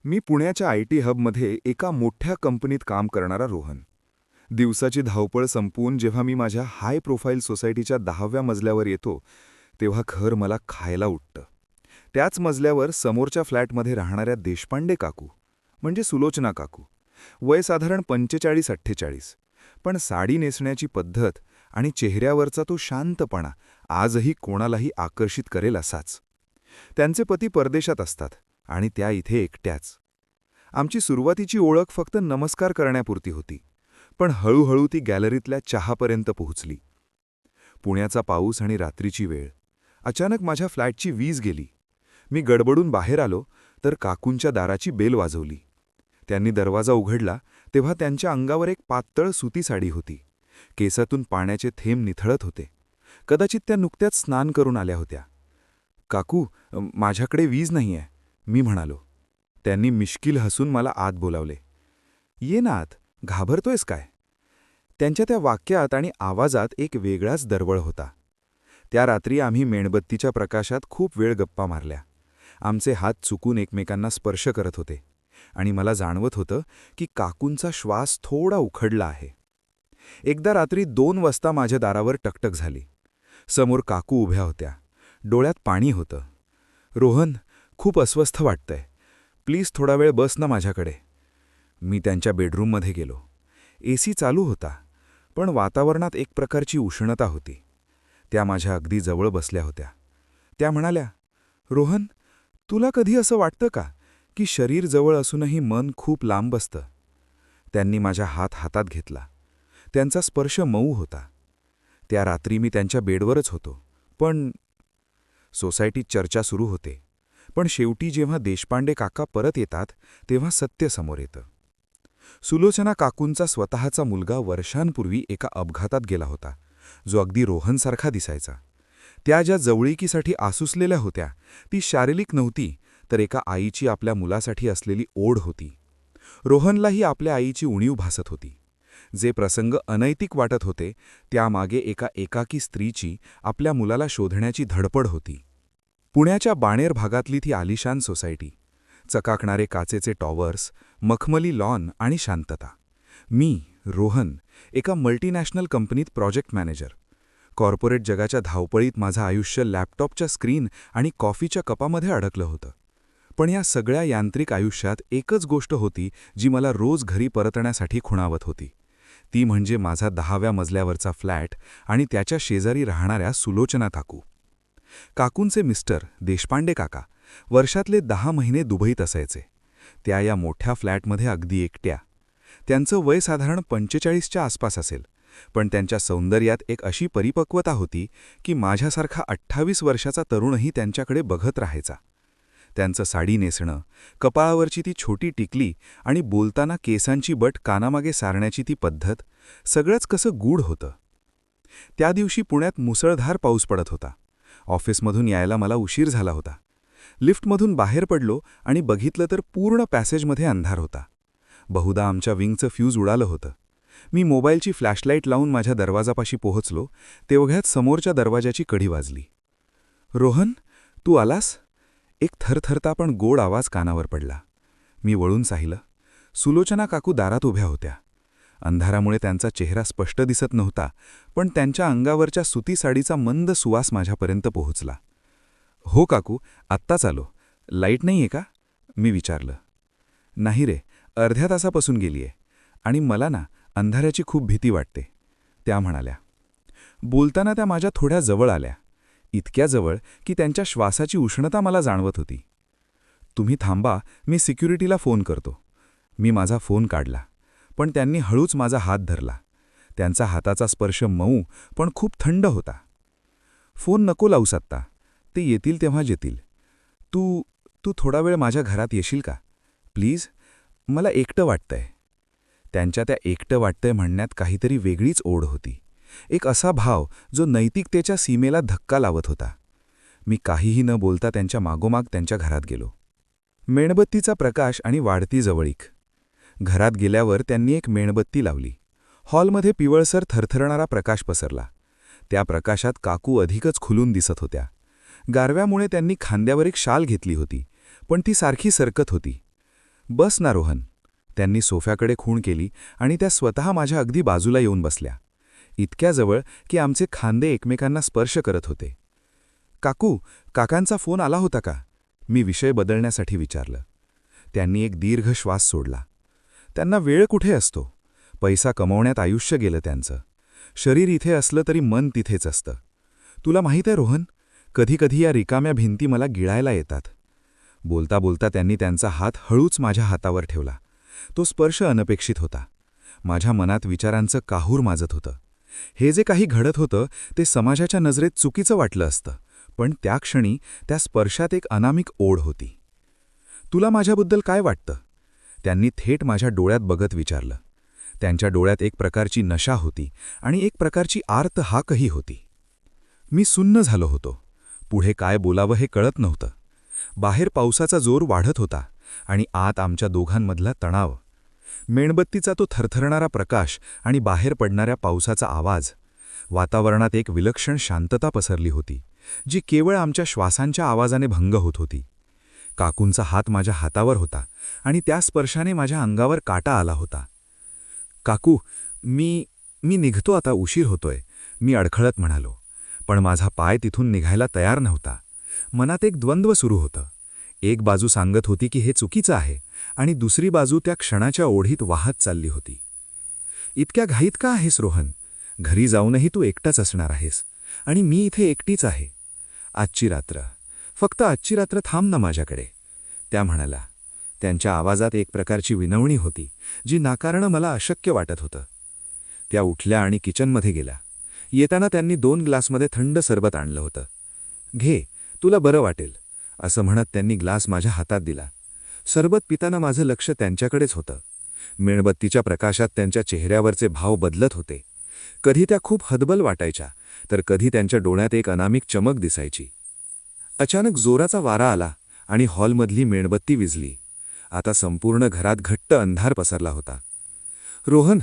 मी पुण्याच्या आय.टी. हबमध्ये एका मोठ्या कंपनीत काम करणारा रोहन. दिवसाची धावपळ संपवून जेव्हा मी माझ्या हाय प्रोफाईल सोसायटीच्या 10व्या मजल्यावर येतो, तेव्हा घर मला खायला उठतं. त्याच मजल्यावर समोरच्या फ्लॅटमध्ये राहणाऱ्या देशपांडे काकू, म्हणजे सुलोचना काकू, वय साधारण 45-48, पण साडी नेसण्याची पद्धत आणि चेहऱ्यावरचा तो शांतपणा आजही कोणालाही आकर्षित करेल असाच. त्यांचे पती परदेशात असतात आणि त्या इथे एकट्याच. आमची सुरुवातीची ओळख फक्त नमस्कार करण्यापुरती होती, पण हळूहळू ती गॅलरीतल्या चहापर्यंत पोहोचली. पुण्याचा पाऊस आणि रात्रीची वेळ. अचानक माझ्या फ्लॅटची वीज गेली. मी गडबडून बाहेर आलो तर काकूंच्या दाराची बेल वाजवली. त्यांनी दरवाजा उघडला तेव्हा त्यांच्या अंगावर एक पातळ सुती साडी होती. केसातून पाण्याचे थेंब निथळत होते. कदाचित त्या नुकत्याच स्नान करून आल्या होत्या. काकू, माझ्याकडे वीज नाहीये, मी म्हणालो. त्यांनी मिश्किल हसून मला आत बोलावले. ये ना आत, घाबरतोयस काय? त्यांच्या त्या वाक्यात आणि आवाजात एक वेगळाच दरवळ होता. त्या रात्री आम्ही मेणबत्तीच्या प्रकाशात खूप वेळ गप्पा मारल्या. आमचे हात चुकून एकमेकांना स्पर्श करत होते आणि मला जाणवत होतं की काकूंचा श्वास थोडा उखडला आहे. एकदा रात्री 2 वाजता माझ्या दारावर टकटक झाली. समोर काकू उभ्या होत्या. डोळ्यात पाणी होतं. रोहन, खूप अस्वस्थ वाटतंय. प्लीज थोडा वेळ बस ना माझ्याकडे. मी त्यांच्या बेडरूममध्ये गेलो. एसी चालू होता, पण वातावरणात एक प्रकारची उष्णता होती. त्या माझ्या अगदी जवळ बसल्या होत्या. त्या म्हणाल्या, रोहन, तुला कधी असं वाटतं का की शरीर जवळ असूनही मन खूप लांब असतं? त्यांनी माझा हात हातात घेतला. त्यांचा स्पर्श मऊ होता. त्या रात्री मी त्यांच्या बेडवरच होतो, पण सोसायटीत चर्चा सुरू होते. पण शेवटी जेव्हा देशपांडे काका परत येतात तेव्हा सत्य समोर येतं. सुलोचना काकूंचा स्वतःचा मुलगा वर्षांपूर्वी एका अपघातात गेला होता, जो अगदी रोहनसारखा दिसायचा. त्या ज्या जवळीकीसाठी आसुसलेल्या होत्या ती शारीरिक नव्हती, तर एका आईची आपल्या मुलासाठी असलेली ओढ होती. रोहनलाही आपल्या आईची उणीव भासत होती. जे प्रसंग अनैतिक वाटत होते त्यामागे एका एकाकी स्त्रीची आपल्या मुलाला शोधण्याची धडपड होती. पुण्याच्या बाणेर भागातली ती आलिशान सोसायटी. चकाकणारे काचेचे टॉवर्स, मखमली लॉन आणि शांतता. मी, रोहन, एका मल्टीनॅशनल कंपनीत प्रोजेक्ट मॅनेजर. कॉर्पोरेट जगाच्या धावपळीत माझं आयुष्य लॅपटॉपच्या स्क्रीन आणि कॉफीच्या कपामध्ये अडकलं होतं. पण या सगळ्या यांत्रिक आयुष्यात एकच गोष्ट होती जी मला रोज घरी परतण्यासाठी खुणावत होती. ती म्हणजे माझा 10व्या मजल्यावरचा फ्लॅट आणि त्याच्या शेजारी राहणाऱ्या सुलोचना काकू. काकूंचे मिस्टर देशपांडे काका वर्षातले 10 महिने दुबईत असायचे. त्या या मोठ्या फ्लॅटमध्ये अगदी एकट्या. त्यांचं वय साधारण 45च्या आसपास असेल, पण त्यांच्या सौंदर्यात एक अशी परिपक्वता होती की माझ्यासारखा 28 वर्षाचा तरुणही त्यांच्याकडे बघत राहायचा. त्यांचं साडी नेसणं, कपाळावरची ती छोटी टिकली आणि बोलताना केसांची बट कानामागे सारण्याची ती पद्धत, सगळंच कसं गूढ होतं. त्या दिवशी पुण्यात मुसळधार पाऊस पडत होता. ऑफिसमधून यायला मला उशीर झाला होता. लिफ्टमधून बाहेर पडलो आणि बघितलं तर पूर्ण पॅसेजमध्ये अंधार होता. बहुधा आमच्या विंगचं फ्यूज उडालं होतं. मी मोबाईलची फ्लॅशलाईट लावून माझ्या दरवाजापाशी पोहोचलो तेवढ्यात समोरच्या दरवाजाची कडी वाजली. रोहन, तू आलास? एक थरथरता पण गोड आवाज कानावर पडला. मी वळून पाहिलं. सुलोचना काकू दारात उभ्या होत्या. अंधारामुळे त्यांचा चेहरा स्पष्ट दिसत नव्हता, पण त्यांच्या अंगावरच्या सुती साडीचा मंद सुवास माझ्यापर्यंत पोहोचला. हो काकू, आत्ताच आलो. लाईट नाहीये का? मी विचारलं. नाही रे, अर्ध्या तासापासून गेलीये आणि मला ना अंधाराची खूप भीती वाटते, त्या म्हणाल्या. बोलताना त्या माझ्या थोड्या जवळ आल्या, इतक्या जवळ की त्यांच्या श्वासाची उष्णता मला जाणवत होती. तुम्ही थांबा, मी सिक्युरिटीला फोन करतो. मी माझा फोन काढला, पण त्यांनी हळूच माझा हात धरला. त्यांचा हाताचा स्पर्श मऊ पण खूप थंड होता. फोन नको लावूस आत्ता, ते येतील तेव्हा येतील. तू थोडा वेळ माझ्या घरात येशील का प्लीज? मला एकटं वाटतंय. त्यांच्या त्या एकटं वाटतंय म्हणण्यात काहीतरी वेगळीच ओढ होती. एक असा भाव जो नैतिकतेच्या सीमेला धक्का लावत होता. मी काहीही न बोलता त्यांच्या मागोमाग त्यांच्या घरात गेलो. मेणबत्तीचा प्रकाश आणि वाढती जवळीक. घरात गेल्यावर त्यांनी एक मेणबत्ती लावली. हॉलमध्ये पिवळसर थरथरणारा प्रकाश पसरला. त्या प्रकाशात काकू अधिकच खुलून दिसत होत्या. गारव्यामुळे त्यांनी खांद्यावर एक शाल घेतली होती, पण ती सारखी सरकत होती. "बस ना रोहन." त्यांनी सोफ्याकडे खूण केली आणि त्या स्वतः माझ्या अगदी बाजूला येऊन बसल्या, इतक्या जवळ की आमचे खांदे एकमेकांना स्पर्श करत होते. "काकू, काकांचा फोन आला होता का?" मी विषय बदलण्यासाठी विचारलं. त्यांनी एक दीर्घ श्वास सोडला. त्यांना वेळ कुठे असतो? पैसा कमवण्यात आयुष्य गेलं त्यांचं. शरीर इथे असलं तरी मन तिथेच असतं. "तुला माहीत आहे रोहन, कधीकधी या रिकाम्या भिंती मला गिळायला येतात." बोलता बोलता त्यांनी त्यांचा हात हळूच माझ्या हातावर ठेवला. तो स्पर्श अनपेक्षित होता. माझ्या मनात विचारांचं काहूर माजत होतं. हे जे काही घडत होतं ते समाजाच्या नजरेत चुकीचं वाटलं असतं, पण त्या क्षणी त्या स्पर्शात एक अनामिक ओढ होती. "तुला माझ्याबद्दल काय वाटतं?" त्यांनी थेट माझ्या डोळ्यात बघत विचारलं. त्यांच्या डोळ्यात एक प्रकारची नशा होती आणि एक प्रकारची आर्त हाकही होती. मी सुन्न झालो होतो. पुढे काय बोलावं हे कळत नव्हतं. बाहेर पावसाचा जोर वाढत होता आणि आत आमच्या दोघांमधला तणाव. मेणबत्तीचा तो थरथरणारा प्रकाश आणि बाहेर पडणाऱ्या पावसाचा आवाज. वातावरणात एक विलक्षण शांतता पसरली होती, जी केवळ आमच्या श्वासांच्या आवाजाने भंग होत होती. काकूंचा हात माझ्या हातावर होता आणि त्या स्पर्शाने माझ्या अंगावर काटा आला होता. "काकू, मी निघतो आता, उशीर होतोय," मी अडखळत म्हणालो. पण माझा पाय तिथून निघायला तयार नव्हता. मनात एक द्वंद्व सुरू होतं. एक बाजू सांगत होती की हे चुकीचं आहे आणि दुसरी बाजू त्या क्षणाच्या ओढीत वाहत चालली होती. "इतक्या घाईत का आहेस रोहन? घरी जाऊनही तू एकटाच असणार आहेस आणि मी इथे एकटीच आहे. आजची रात्र, फक्त आजची रात्र थांब ना माझ्याकडे," त्या म्हणाल्या. त्यांच्या आवाजात एक प्रकारची विनवणी होती, जी नाकारणं मला अशक्य वाटत होतं. त्या उठल्या आणि किचनमध्ये गेल्या. येताना त्यांनी 2 ग्लासमध्ये थंड सरबत आणलं होतं. "घे, तुला बरं वाटेल," असं म्हणत त्यांनी ग्लास माझ्या हातात दिला. सरबत पिताना माझं लक्ष त्यांच्याकडेच होतं. मेणबत्तीच्या प्रकाशात त्यांच्या चेहऱ्यावरचे भाव बदलत होते. कधी त्या खूप हतबल वाटायच्या, तर कधी त्यांच्या डोळ्यात एक अनामिक चमक दिसायची. अचानक जोराचा वारा आला आणि हॉलमधली मेणबत्ती विझली. आता संपूर्ण घरात घट्ट अंधार पसरला होता. "रोहन,"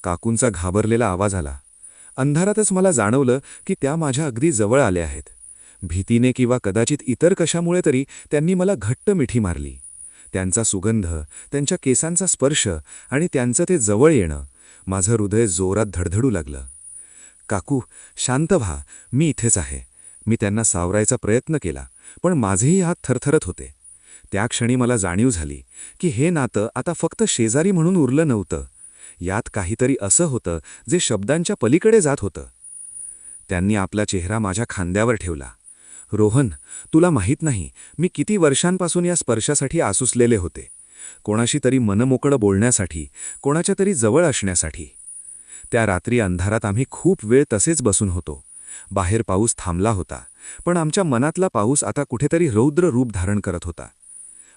काकूंचा घाबरलेला आवाज आला. अंधारातच मला जाणवलं की त्या माझ्या अगदी जवळ आल्या आहेत. भीतीने किंवा कदाचित इतर कशामुळे तरी त्यांनी मला घट्ट मिठी मारली. त्यांचा सुगंध, त्यांच्या केसांचा स्पर्श आणि त्यांचं ते जवळ येणं, माझं हृदय जोरात धडधडू लागलं. "काकू, शांत व्हा, मी इथेच आहे." मी त्यांना सावरायचा प्रयत्न केला, पण माझेही हात थरथरत होते. त्या क्षणी मला जाणीव झाली की हे नातं आता फक्त शेजारी म्हणून उरलं नव्हतं. यात काहीतरी असं होतं जे शब्दांच्या पलीकडे जात होतं. त्यांनी आपला चेहरा माझ्या खांद्यावर ठेवला. "रोहन, तुला माहीत नाही मी किती वर्षांपासून या स्पर्शासाठी आसुसलेले होते. कोणाशी तरी मनमोकळं बोलण्यासाठी, कोणाच्या तरी जवळ असण्यासाठी." त्या रात्री अंधारात आम्ही खूप वेळ तसेच बसून होतो. बाहेर पाऊस थांबला होता, पण आमच्या मनातला पाऊस आता कुठेतरी रौद्र रूप धारण करत होता.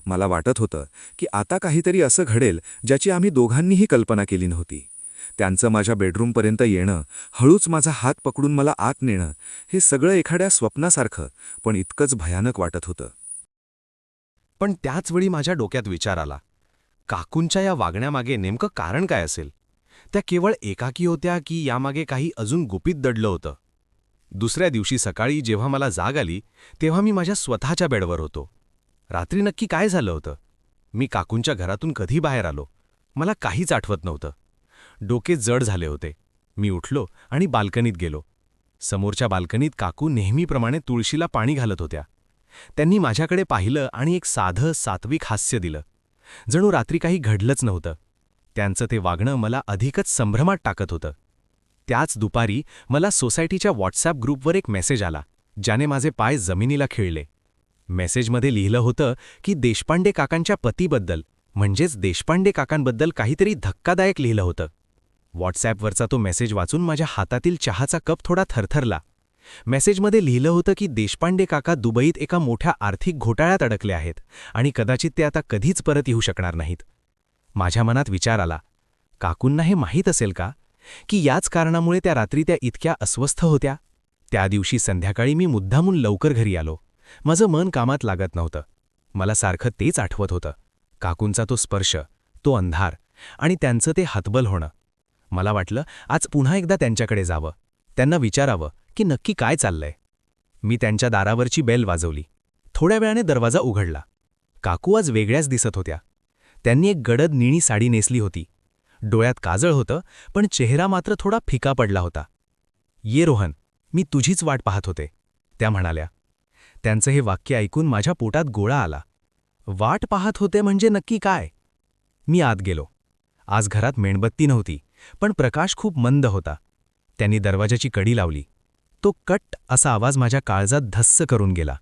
मला वाटत होतं की आता काहीतरी असं घडेल ज्याची आम्ही दोघांनीही कल्पना केली नव्हती. त्यांचं माझ्या बेडरूमपर्यंत येणं, हळूच माझा हात पकडून मला आत नेणं, हे सगळं एखाद्या स्वप्नासारखं पण इतकंच भयानक वाटत होतं. पण त्याचवेळी माझ्या डोक्यात विचार आला, काकूंच्या या वागण्यामागे नेमकं कारण काय असेल? त्या केवळ एकाकी होत्या की यामागे काही अजून गुपित दडलं होतं? दुसऱ्या दिवशी सकाळी जेव्हा मला जाग आली तेव्हा मी माझ्या स्वतःच्या बेडवर होतो. रात्री नक्की काय झालं होतं? मी काकूंच्या घरातून कधी बाहेर आलो? मला काहीच आठवत नव्हतं. डोके जड झाले होते. मी उठलो आणि बाल्कनीत गेलो. समोरच्या बाल्कनीत काकू नेहमीप्रमाणे तुळशीला पाणी घालत होत्या. त्यांनी माझ्याकडे पाहिलं आणि एक साधं सात्विक हास्य दिलं. जणू रात्री काही घडलंच नव्हतं. त्यांचं ते वागणं मला अधिकच संभ्रमात टाकत होतं. त्याच दुपारी मला सोसायटीच्या व्हॉट्सॲप ग्रुपवर एक मेसेज आला, ज्याने माझे पाय जमिनीला खिळले. मेसेजमध्ये लिहिलं होतं की देशपांडे काकांच्या पतीबद्दल, म्हणजेच देशपांडे काकांबद्दल काहीतरी धक्कादायक लिहिलं होतं. व्हॉट्सॲपवरचा तो मेसेज वाचून माझ्या हातातील चहाचा कप थोडा थरथरला. मेसेजमध्ये लिहिलं होतं की देशपांडे काका दुबईत एका मोठ्या आर्थिक घोटाळ्यात अडकले आहेत आणि कदाचित ते आता कधीच परत येऊ शकणार नाहीत. माझ्या मनात विचार आला, काकूंना हे माहीत असेल का की याच कारणामुळे त्या रात्री त्या इतक्या अस्वस्थ होत्या? त्या दिवशी संध्याकाळी मी मुद्दामून लवकर घरी आलो. माझं मन कामात लागत नव्हतं. मला सारखं तेच आठवत होतं, काकूंचा तो स्पर्श, तो अंधार आणि त्यांचं ते हतबल होणं. मला वाटलं आज पुन्हा एकदा त्यांच्याकडे जावं, त्यांना विचारावं की नक्की काय चाललंय. मी त्यांच्या दारावरची बेल वाजवली. थोड्या वेळाने दरवाजा उघडला. काकू आज वेगळ्याच दिसत होत्या. त्यांनी एक गडद निळी साडी नेसली होती. डोळ्यात काजळ होतं, पण चेहरा मात्र थोडा फिका पडला होता. "ये रोहन, मी तुझीच वाट पाहत होते," त्या म्हणाल्या. त्यांचं हे वाक्य ऐकून माझ्या पोटात गोळा आला. वाट पाहत होते म्हणजे नक्की काय? मी आत गेलो. आज घरात मेणबत्ती नव्हती, पण प्रकाश खूप मंद होता. त्यांनी दरवाजाची कडी लावली. तो कट असा आवाज माझ्या काळजात धस्स करून गेला.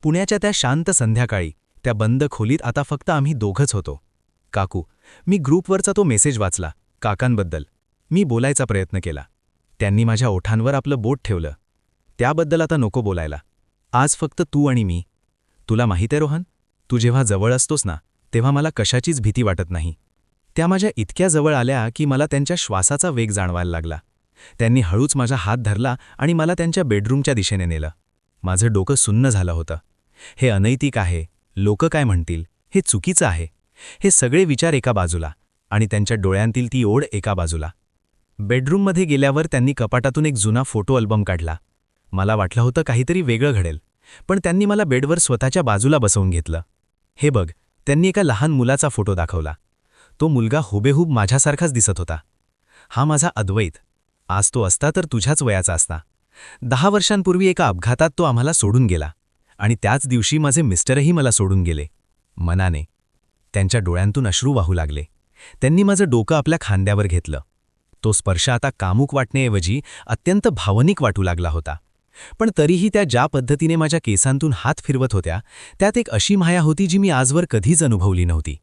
पुण्याच्या त्या शांत संध्याकाळी त्या बंद खोलीत आता फक्त आम्ही दोघंच होतो. "काकू," मी ग्रुपवरचा तो मेसेज वाचला, काकांबद्दल. मी बोलायचा प्रयत्न केला. त्यांनी माझ्या ओठांवर आपलं बोट ठेवलं. "त्याबद्दल आता नको बोलायला. आज फक्त तू आणि मी. तुला माहीत आहे रोहन, तू जेव्हा जवळ असतोस ना, तेव्हा मला कशाचीच भीती वाटत नाही." त्या माझ्या इतक्या जवळ आल्या की मला त्यांच्या श्वासाचा वेग जाणवायला लागला. त्यांनी हळूच माझा हात धरला आणि मला त्यांच्या बेडरूमच्या दिशेने नेलं. माझं डोकं सुन्न झालं होतं. हे अनैतिक आहे, लोक काय म्हणतील, हे चुकीचं आहे, हे सगळे विचार एका बाजूला आणि त्यांच्या डोळ्यांतील ती ओढ एका बाजूला. बेडरूममध्ये गेल्यावर त्यांनी कपाटातून एक जुना फोटो अल्बम काढला. मला वाटलं होतं काहीतरी वेगळं घडेल, पण त्यांनी मला बेडवर स्वतःच्या बाजूला बसवून घेतलं. "हे बघ," त्यांनी एका लहान मुलाचा फोटो दाखवला. तो मुलगा हुबेहूब माझ्यासारखाच दिसत होता. "हा माझा अद्वैत. आज तो असता तर तुझ्याच वयाचा असता. 10 वर्षांपूर्वी एका अपघातात तो आम्हाला सोडून गेला आणि त्याच दिवशी माझे मिस्टरही मला सोडून गेले." मनाने. त्यांच्या डोळ्यांतून अश्रू वाहू लागले. त्यांनी माझं डोकं आपल्या खांद्यावर घेतलं. तो स्पर्श आता कामुक वाटण्याऐवजी अत्यंत भावनिक वाटू लागला होता. पण तरीही त्या ज्या पद्धतीने माझ्या केसांतून हात फिरवत होत्या, त्यात एक अशी माया होती जी मी आजवर कधीच अनुभवली नव्हती.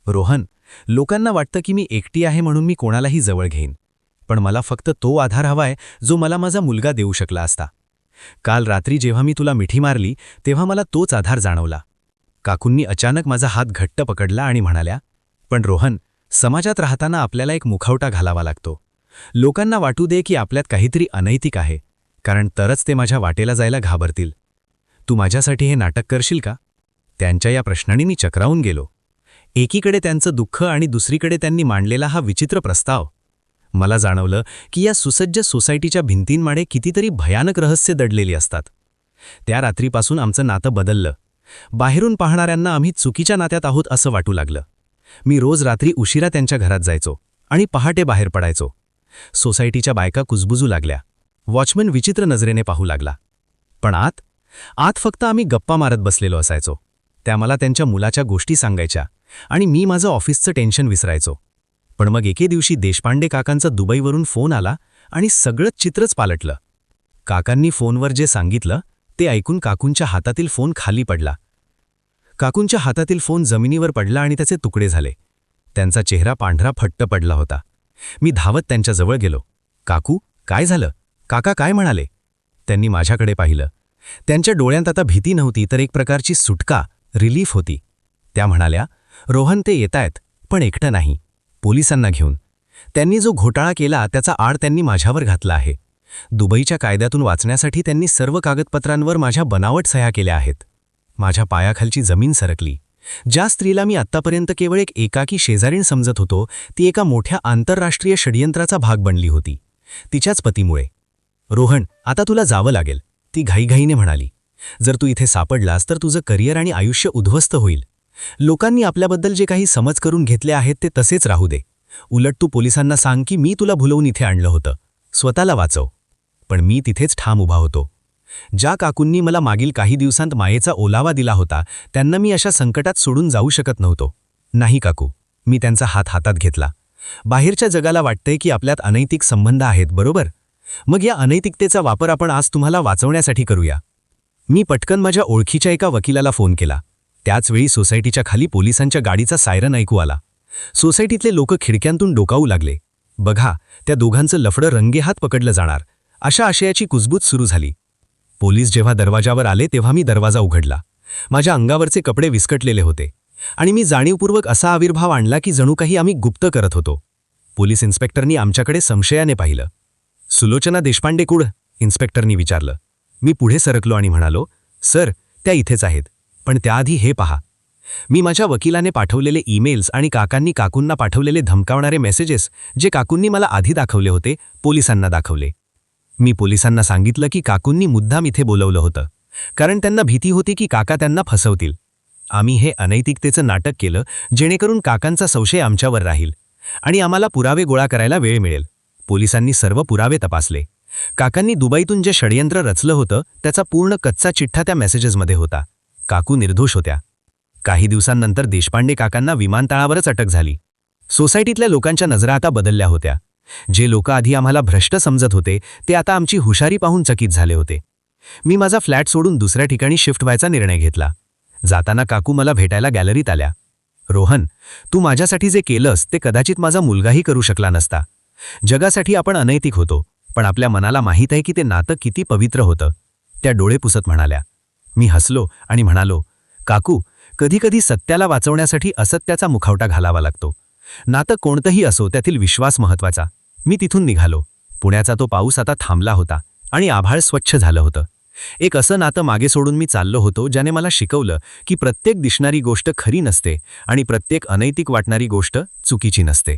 "रोहन, लोकांना वाटतं की मी एकटी आहे म्हणून मी कोणालाही जवळ घेईन. पण मला फक्त तो आधार हवाय जो मला माझा मुलगा देऊ शकला असता. काल रात्री जेव्हा मी तुला मिठी मारली तेव्हा मला तोच आधार जाणवला." काकूंनी अचानक माझा हात घट्ट पकडला आणि म्हणाल्या, "पण रोहन, समाजात राहताना आपल्याला एक मुखवटा घालावा लागतो. लोकांना वाटू दे की आपल्यात काहीतरी अनैतिक आहे, कारण तरच ते माझ्या वाटेला जायला घाबरतील. तू माझ्यासाठी हे नाटक करशील का?" त्यांच्या या प्रश्नांनी मी चक्रावून गेलो. एकीकडे त्यांचं दुःख आणि दुसरीकडे त्यांनी मांडलेला हा विचित्र प्रस्ताव. मला जाणवलं की या सुसज्ज सोसायटीच्या भिंतींमागे कितीतरी भयानक रहस्य दडलेली असतात. त्या रात्रीपासून आमचं नातं बदललं. बाहेरून पाहणाऱ्यांना आम्ही चुकीच्या नात्यात आहोत असं वाटू लागलं. मी रोज रात्री उशिरा त्यांच्या घरात जायचो आणि पहाटे बाहेर पडायचो. सोसायटीच्या बायका कुजबुजू लागल्या. वॉचमन विचित्र नजरेने पाहू लागला. पण आत फक्त आम्ही गप्पा मारत बसलेलो असायचो. त्या मला त्यांच्या मुलाच्या गोष्टी सांगायच्या आणि मी माझं ऑफिसचं टेन्शन विसरायचो. पण मग एके दिवशी देशपांडे काकांचा दुबईवरून फोन आला आणि सगळंच चित्रच पालटलं. काकांनी फोनवर जे सांगितलं ते ऐकून काकूंच्या हातातील फोन खाली पडला. काकूंच्या हातातील फोन जमिनीवर पडला आणि त्याचे तुकडे झाले. त्यांचा चेहरा पांढरा फट्ट पडला होता. मी धावत त्यांच्याजवळ गेलो. "काकू, काय झालं? काका काय म्हणाले?" त्यांनी माझ्याकडे पाहिलं. त्यांच्या डोळ्यांत आता भीती नव्हती तर एक प्रकारची सुटका, रिलीफ होती. त्या म्हणाल्या, "रोहन, ते येतायत, पण एकटं नाही, पोलिसांना घेऊन. त्यांनी जो घोटाळा केला त्याचा आड त्यांनी माझ्यावर घातला आहे. दुबईच्या कायद्यातून वाचण्यासाठी त्यांनी सर्व कागदपत्रांवर माझ्या बनावट सह्या केल्या आहेत." माझ्या पायाखालची जमीन सरकली. ज्या स्त्रीला मी आत्तापर्यंत केवळ एक एकाकी शेजारीण समजत होतो, ती एका मोठ्या आंतरराष्ट्रीय षडयंत्राचा भाग बनली होती. तिच्याच पतीमुळे. "रोहन, आता तुला जावं लागेल," ती घाईघाईने म्हणाली. "जर तू इथे सापडलास तर तुझं करिअर आणि आयुष्य उद्ध्वस्त होईल. लोकांनी आपल्याबद्दल जे काही समज करून घेतले आहेत ते तसेच राहू दे. उलट तू पोलिसांना सांग की मी तुला भुलवून इथे आणलं होतं. स्वतःला वाचव." पण मी तिथेच ठाम उभा होतो. ज्या काकूंनी मला मागील काही दिवसांत मायेचा ओलावा दिला होता त्यांना मी अशा संकटात सोडून जाऊ शकत नव्हतो. "नाही काकू," मी त्यांचा हात हातात घेतला. "बाहेरच्या जगाला वाटतंय की आपल्यात अनैतिक संबंध आहेत, बरोबर? मग या अनैतिकतेचा वापर आपण आज तुम्हाला वाचवण्यासाठी करूया." मी पटकन माझ्या ओळखीच्या एका वकिलाला फोन केला. त्याचवेळी सोसायटीच्या खाली पोलिसांच्या गाडीचा सायरन ऐकू आला. सोसायटीतले लोक खिडक्यांतून डोकावू लागले. "बघा, त्या दोघांचं लफडं रंगेहात पकडलं जाणार," अशा आशयाची कुजबूज सुरू झाली. पोलीस जेव्हा दरवाजावर आले तेव्हा मी दरवाजा उघडला. माझ्या अंगावरचे कपडे विस्कटलेले होते आणि मी जाणीवपूर्वक असा आविर्भाव आणला की जणू काही आम्ही गुप्त करत होतो. पोलीस इन्स्पेक्टरनी आमच्याकडे संशयाने पाहिलं. "सुलोचना देशपांडे कुड?" इन्स्पेक्टरनी विचारलं. मी पुढे सरकलो आणि म्हणालो, "सर, त्या इथेच आहेत. पण त्याआधी हे पहा." मी माझ्या वकिलाने पाठवलेले ईमेल्स आणि काकांनी काकूंना पाठवलेले धमकावणारे मेसेजेस जे काकूंनी मला आधी दाखवले होते पोलिसांना दाखवले. मी पोलिसांना सांगितलं की काकूंनी मुद्दाम इथे बोलवलं होतं, कारण त्यांना भीती होती की काका त्यांना फसवतील. आम्ही हे अनैतिकतेचं नाटक केलं जेणेकरून काकांचा संशय आमच्यावर राहील आणि आम्हाला पुरावे गोळा करायला वेळ मिळेल. पोलिसांनी सर्व पुरावे तपासले. काकांनी दुबईतून जे षडयंत्र रचलं होतं त्याचा पूर्ण कच्चा चिठ्ठा त्या मेसेजेसमध्ये होता. काकू निर्दोष होत्या. काही दिवसांनंतर देशपांडे काकांना विमानतळावरच अटक झाली. सोसायटीतल्या लोकांच्या नजरा आता बदलल्या होत्या. जे लोक आधी आम्हाला भ्रष्ट समजत होते ते आता आमची हुशारी पाहून चकित झाले होते. मी माझा फ्लॅट सोडून दुसऱ्या ठिकाणी शिफ्ट व्हायचा निर्णय घेतला. जाताना काकू मला भेटायला गॅलरीत आल्या. रोहन, तू माझ्यासाठी जे केलंस ते कदाचित माझा मुलगाही करू शकला नसता. जगासाठी आपण अनैतिक होतो, पण आपल्या मनाला माहीत आहे की ते नातं किती पवित्र होतं. त्या डोळे पुसत म्हणाल्या. मी हसलो आणि म्हणालो, काकू, कधीकधी सत्याला वाचवण्यासाठी असत्याचा मुखवटा घालावा लागतो. नातं कोणतंही असो, त्यातील विश्वास महत्वाचा. मी तिथून निघालो. पुण्याचा तो पाऊस आता थांबला होता आणि आभाळ स्वच्छ झालं होतं. एक असं नातं मागे सोडून मी चाललो होतो ज्याने मला शिकवलं की प्रत्येक दिसणारी गोष्ट खरी नसते आणि प्रत्येक अनैतिक वाटणारी गोष्ट चुकीची नसते.